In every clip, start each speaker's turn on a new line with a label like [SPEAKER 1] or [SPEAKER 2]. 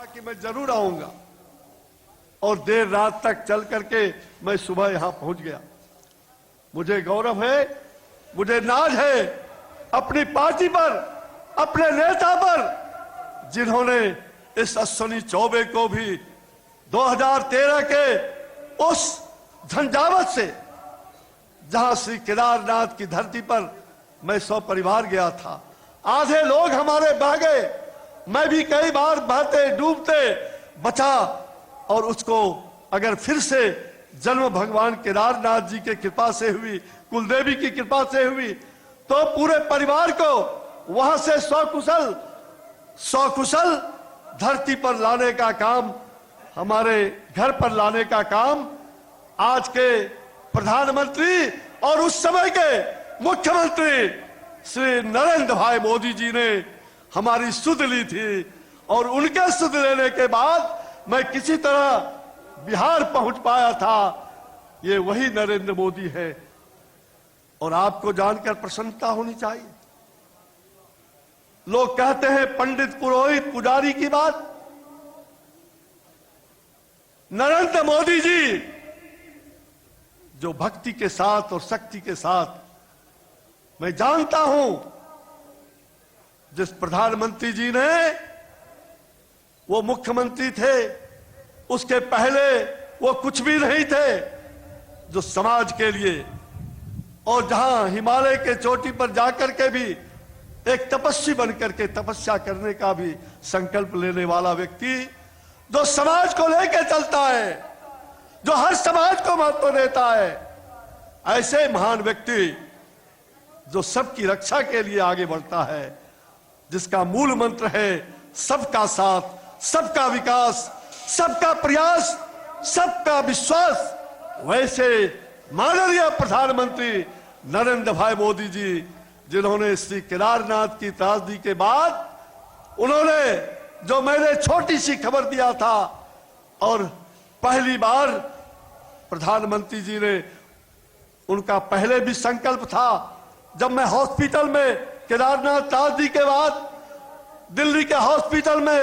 [SPEAKER 1] कहा कि मैं जरूर आऊंगा और देर रात तक चल करके मैं सुबह यहां पहुंच गया। मुझे गौरव है, मुझे नाज है अपनी पार्टी पर, अपने नेता पर, जिन्होंने इस अश्विनी चौबे को भी 2013 के उस झंझावत से, जहां श्री केदारनाथ की धरती पर मैं सपरिवार गया था, आधे लोग हमारे बह गए, मैं भी कई बार बहते डूबते बचा, और उसको अगर फिर से जन्म भगवान केदारनाथ जी के कृपा से हुई, कुलदेवी की कृपा से हुई, तो पूरे परिवार को वहां से सकुशल धरती पर लाने का काम, हमारे घर पर लाने का काम आज के प्रधानमंत्री और उस समय के मुख्यमंत्री श्री नरेंद्र भाई मोदी जी ने हमारी सुध ली थी। और उनके सुध लेने के बाद मैं किसी तरह बिहार पहुंच पाया था। ये वही नरेंद्र मोदी है, और आपको जानकर प्रसन्नता होनी चाहिए। लोग कहते हैं पंडित पुरोहित पुजारी की बात, नरेंद्र मोदी जी जो भक्ति के साथ और शक्ति के साथ, मैं जानता हूं जिस प्रधानमंत्री जी ने, वो मुख्यमंत्री थे, उसके पहले वो कुछ भी नहीं थे, जो समाज के लिए, और जहां हिमालय के चोटी पर जाकर के भी एक तपस्वी बनकर के तपस्या करने का भी संकल्प लेने वाला व्यक्ति, जो समाज को लेकर चलता है, जो हर समाज को महत्व देता है, ऐसे महान व्यक्ति जो सबकी रक्षा के लिए आगे बढ़ता है, जिसका मूल मंत्र है सबका साथ, सबका विकास, सबका प्रयास, सबका विश्वास, वैसे माननीय प्रधानमंत्री नरेंद्र भाई मोदी जी, जिन्होंने श्री केदारनाथ की त्रासदी के बाद उन्होंने जो मैंने छोटी सी खबर दिया था, और पहली बार प्रधानमंत्री जी ने, उनका पहले भी संकल्प था, जब मैं हॉस्पिटल में केदारनाथ त्रासदी के बाद दिल्ली के हॉस्पिटल में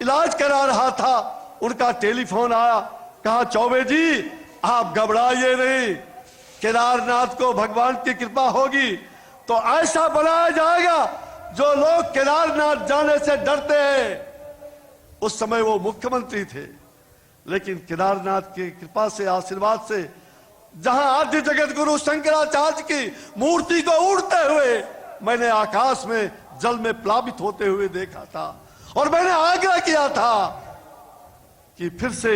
[SPEAKER 1] इलाज करा रहा था, उनका टेलीफोन आया, कहा चौबे जी आप घबराइए नहीं, केदारनाथ को भगवान की कृपा होगी तो ऐसा बनाया जाएगा जो लोग केदारनाथ जाने से डरते हैं। उस समय वो मुख्यमंत्री थे, लेकिन केदारनाथ की कृपा से, आशीर्वाद से, जहां आद्य जगत गुरु शंकराचार्य की मूर्ति को उड़ते हुए मैंने आकाश में जल में प्लावित होते हुए देखा था, और मैंने आग्रह किया था कि फिर से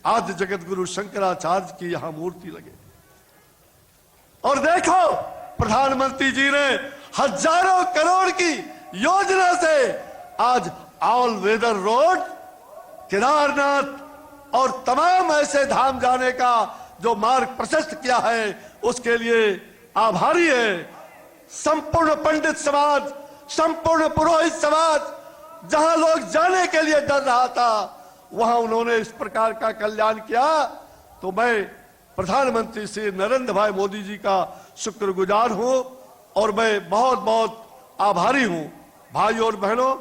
[SPEAKER 1] आद्य जगत गुरु शंकराचार्य की यहां मूर्ति लगे। और देखो प्रधानमंत्री जी ने हजारों करोड़ की योजना से आज ऑल वेदर रोड केदारनाथ और तमाम ऐसे धाम जाने का जो मार्ग प्रशस्त किया है, उसके लिए आभारी है संपूर्ण पंडित समाज, संपूर्ण पुरोहित समाज। जहां लोग जाने के लिए डर रहा था, वहां उन्होंने इस प्रकार का कल्याण किया, तो मैं प्रधानमंत्री श्री नरेंद्र भाई मोदी जी का शुक्रगुजार हूं, और मैं बहुत बहुत आभारी हूं। भाई और बहनों,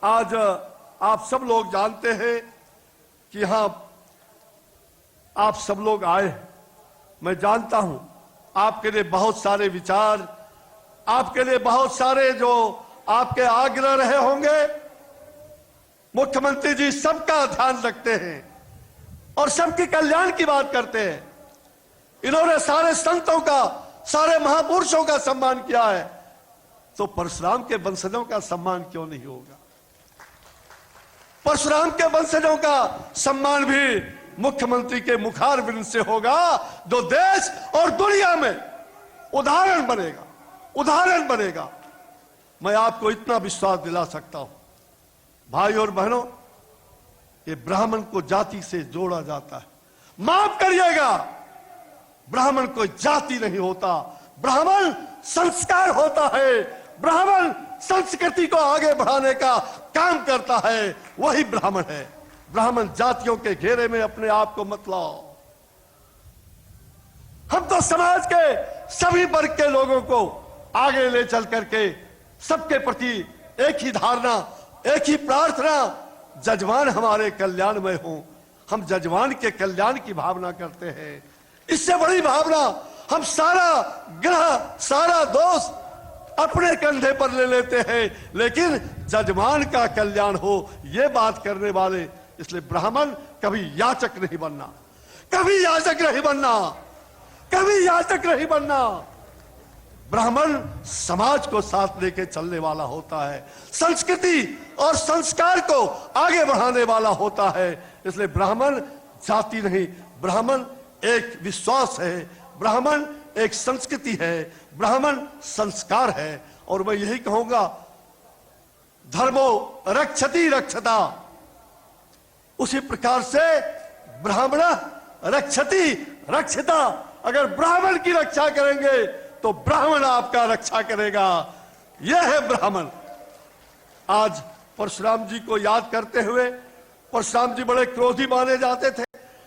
[SPEAKER 1] आज आप सब लोग जानते हैं कि यहां आप सब लोग आए, मैं जानता हूं आपके लिए बहुत सारे विचार, आपके लिए बहुत सारे जो आपके आग्रह रहे होंगे। मुख्यमंत्री जी सबका ध्यान रखते हैं और सबके कल्याण की बात करते हैं। इन्होंने सारे संतों का, सारे महापुरुषों का सम्मान किया है, तो परशुराम के वंशजों का सम्मान क्यों नहीं होगा? परशुराम के वंशजों का सम्मान भी मुख्यमंत्री के मुखारबिंद से होगा, जो देश और दुनिया में उदाहरण बनेगा, उदाहरण बनेगा। मैं आपको इतना विश्वास दिला सकता हूं भाई और बहनों, ये ब्राह्मण को जाति से जोड़ा जाता है। माफ करिएगा, ब्राह्मण कोई जाति नहीं होता, ब्राह्मण संस्कार होता है, ब्राह्मण संस्कृति को आगे बढ़ाने का काम करता है, वही ब्राह्मण है। ब्राह्मण जातियों के घेरे में अपने आप को मत लाओ। हम तो समाज के सभी वर्ग के लोगों को आगे ले चल करके सबके प्रति एक ही धारणा, एक ही प्रार्थना, जजमान हमारे कल्याणमय हो। हम जजमान के कल्याण की भावना करते हैं। इससे बड़ी भावना हम सारा ग्रह, सारा दोष अपने कंधे पर ले लेते हैं, लेकिन जजमान का कल्याण हो ये बात करने वाले। इसलिए ब्राह्मण कभी याचक नहीं बनना, कभी याचक नहीं बनना, कभी याचक नहीं बनना। ब्राह्मण समाज को साथ लेके चलने वाला होता है, संस्कृति और संस्कार को आगे बढ़ाने वाला होता है। इसलिए ब्राह्मण जाति नहीं, ब्राह्मण एक विश्वास है, ब्राह्मण एक संस्कृति है, ब्राह्मण संस्कार है। और मैं यही कहूंगा, धर्मो रक्षति रक्षता, उसी प्रकार से ब्राह्मण रक्षति रक्षिता। अगर ब्राह्मण की रक्षा करेंगे तो ब्राह्मण आपका रक्षा करेगा। यह है ब्राह्मण। आज परशुराम जी को याद करते हुए, परशुराम जी बड़े क्रोधी माने जाते थे,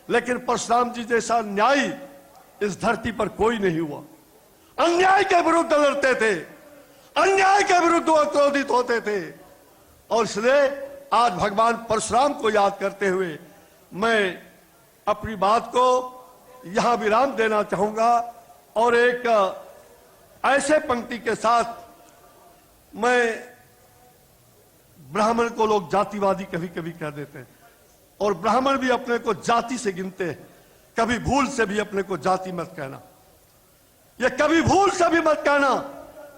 [SPEAKER 1] लेकिन परशुराम जी जैसा न्यायी इस धरती पर कोई नहीं हुआ। अन्याय के विरुद्ध लड़ते थे, अन्याय के विरुद्ध वो क्रोधित होते थे। और इसलिए आज भगवान परशुराम को याद करते हुए मैं अपनी बात को यहां विराम देना चाहूंगा। और एक ऐसे पंक्ति के साथ, मैं ब्राह्मण को लोग जातिवादी कभी कभी कह देते हैं, और ब्राह्मण भी अपने को जाति से गिनते हैं। कभी भूल से भी अपने को जाति मत कहना, ये कभी भूल से भी मत कहना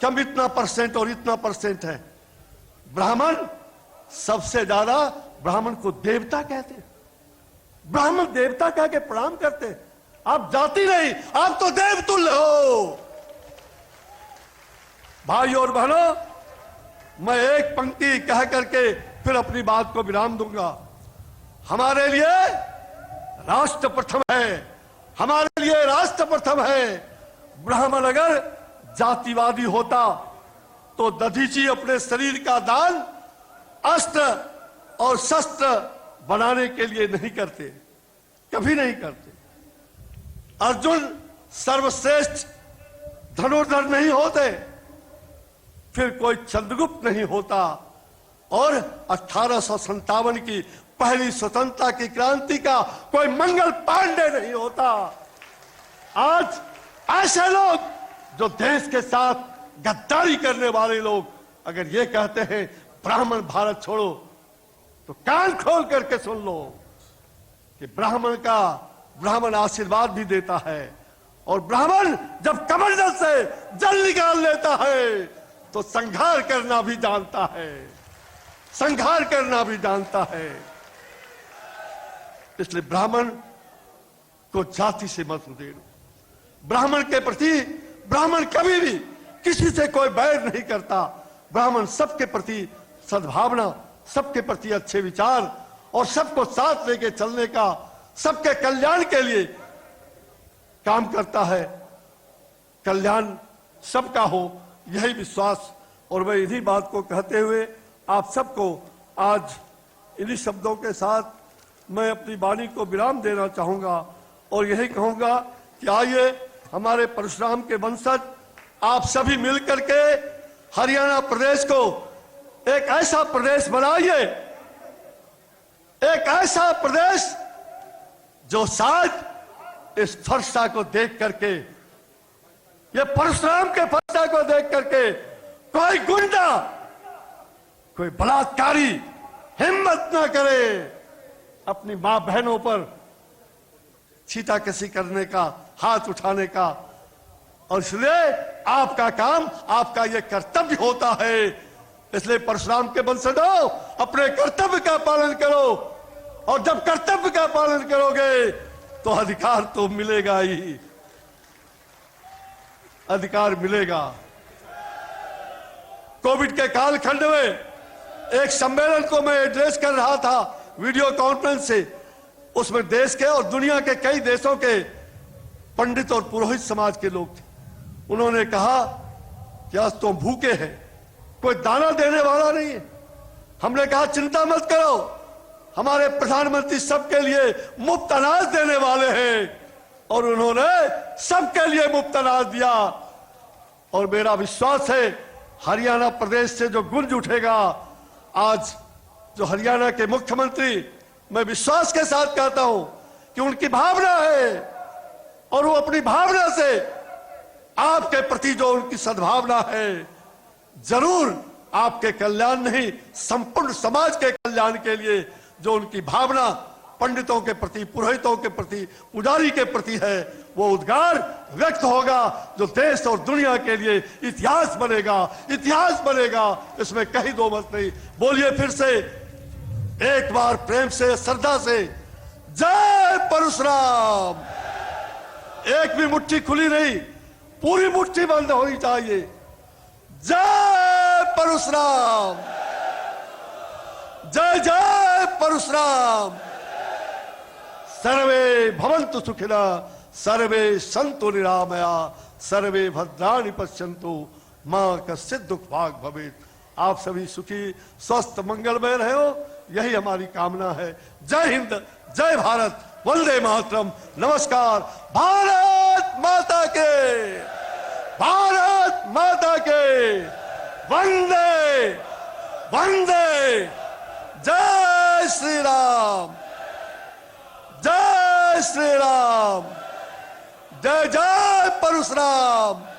[SPEAKER 1] कि हम इतना परसेंट और इतना परसेंट है। ब्राह्मण सबसे ज्यादा, ब्राह्मण को देवता कहते हैं, ब्राह्मण देवता कह के प्रणाम करते हैं। आप जाति नहीं, आप तो देवतुल्य हो। भाई और बहनों, मैं एक पंक्ति कह करके फिर अपनी बात को विराम दूंगा। हमारे लिए राष्ट्र प्रथम है, हमारे लिए राष्ट्र प्रथम है। ब्राह्मण अगर जातिवादी होता तो दधीची अपने शरीर का दान अस्त्र और शस्त्र बनाने के लिए नहीं करते, कभी नहीं करते। अर्जुन सर्वश्रेष्ठ धनुर्धर नहीं होते, फिर कोई चंद्रगुप्त नहीं होता, और 1857 की पहली स्वतंत्रता की क्रांति का कोई मंगल पांडे नहीं होता। आज ऐसे लोग जो देश के साथ गद्दारी करने वाले लोग अगर ये कहते हैं ब्राह्मण भारत छोड़ो, तो कान खोल करके सुन लो कि ब्राह्मण आशीर्वाद भी देता है, और ब्राह्मण जब कमंडल से जल निकाल लेता है तो संहार करना भी जानता है, संहार करना भी जानता है। इसलिए ब्राह्मण को जाति से मत उधेड़ो। ब्राह्मण के प्रति ब्राह्मण कभी भी किसी से कोई बैर नहीं करता। ब्राह्मण सबके प्रति सद्भावना, सबके प्रति अच्छे विचार और सबको साथ लेके चलने का, सबके कल्याण के लिए काम करता है। कल्याण सबका हो, यही विश्वास। और मैं इन्हीं बात को कहते हुए आप सबको आज इन्हीं शब्दों के साथ मैं अपनी वाणी को विराम देना चाहूंगा, और यही कहूंगा कि आइए हमारे परशुराम के वंशज आप सभी मिलकर के हरियाणा प्रदेश को एक ऐसा प्रदेश बनाइए, एक ऐसा प्रदेश जो शायद इस फरसा को देख करके, ये परशुराम के फरसा को देख करके कोई गुंडा, कोई बलात्कारी हिम्मत ना करे अपनी मां बहनों पर छीटाकशी करने का, हाथ उठाने का। और इसलिए आपका काम, आपका यह कर्तव्य होता है। इसलिए परशुराम के वंशजों, अपने कर्तव्य का पालन करो, और जब कर्तव्य का पालन करोगे तो अधिकार तो मिलेगा ही, अधिकार मिलेगा। कोविड के कालखंड में एक सम्मेलन को मैं एड्रेस कर रहा था वीडियो कॉन्फ्रेंस से। उसमें देश के और दुनिया के कई देशों के पंडित और पुरोहित समाज के लोग थे। उन्होंने कहा कि आज तुम भूखे हैं, कोई दाना देने वाला नहीं है। हमने कहा चिंता मत करो, हमारे प्रधानमंत्री सबके लिए मुफ्त अनाज देने वाले हैं। और उन्होंने सबके लिए मुफ्त अनाज दिया। और मेरा विश्वास है हरियाणा प्रदेश से जो गुंज उठेगा, आज जो हरियाणा के मुख्यमंत्री, मैं विश्वास के साथ कहता हूं कि उनकी भावना है और वो अपनी भावना से आपके प्रति जो उनकी सद्भावना है, जरूर आपके कल्याण नहीं, संपूर्ण समाज के कल्याण के लिए जो उनकी भावना पंडितों के प्रति, पुरोहितों के प्रति, पुजारी के प्रति है, वो उद्गार व्यक्त होगा जो देश और दुनिया के लिए इतिहास बनेगा, इतिहास बनेगा, इसमें कहीं दो मत नहीं। बोलिए फिर से एक बार प्रेम से, श्रद्धा से, जय परशुराम। एक भी मुट्ठी खुली नहीं, पूरी मुट्ठी बंद होनी चाहिए। जय परशुराम, जय जय परशुराम। सर्वे भवन्तु सुखिनः, सर्वे सन्तु निरामया, सर्वे भद्राणि पश्यन्तु, मां कश्चित् दुख भाग भवेत्। आप सभी सुखी, स्वस्थ, मंगलमय रहे हो, यही हमारी कामना है। जय हिंद, जय भारत, वंदे मातरम, नमस्कार। भारत माता के, भारत माता के, वंदे वंदे। जय श्री राम, जय श्री राम, जय जय परशुराम।